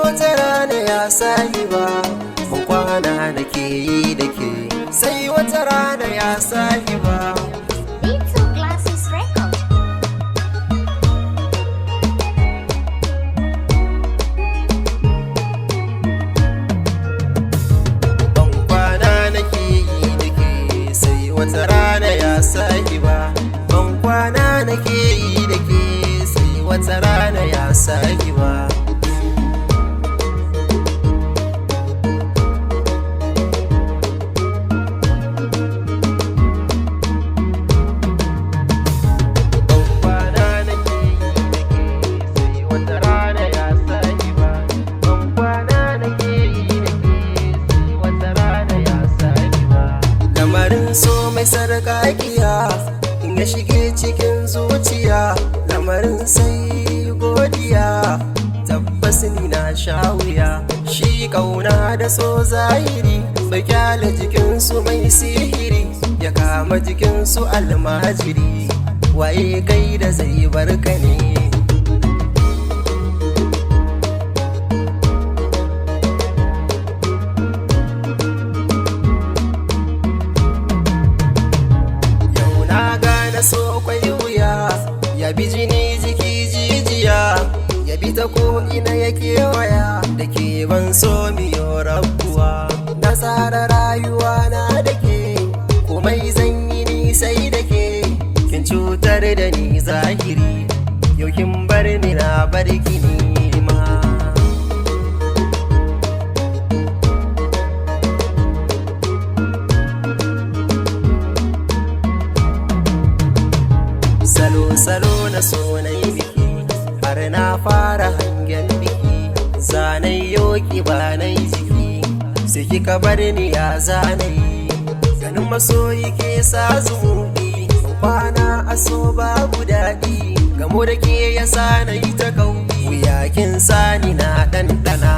wata rana ya sahiba, ban kwana da ke yi da ke, sai wata rana ya sahiba. B2 Glasses Record. Ban kwana da ke yi da ke, sai wata rana ya sahiba. Ban kwana da ke yi da ke, sai wata rana ya sahiba. So mai sarƙaƙiya in ya shige cikin zuciya, lamarin sai godiya, tabbas ni na sha wuya. Shi ƙauna da so zahiri bai kyale jikinsu mai sihiri, ya kama jikinsu almajiri, waye kai da zai barka ne. So kwai wuya ya bi jini jiki jijiya, ya bi ta ko ina ya kewaya, da ke ban so miyo rabuwa. Na tsara rayuwa na da ke, komai zan yi ni sai da ke, kin cutar da ni zahiri, yau kin bar ni na bar ki ni ma. Salo na so na yi biki, har na fara hangen biki, zanai yoki ba na yi jiki, sai kika bar ni ya zanayi. Ganin masoyi ke sa zumuɗi, kwana a so babu daɗi, gamo da ke ya sa na yi ta kauɗi, wuya kin sani na ɗanɗana.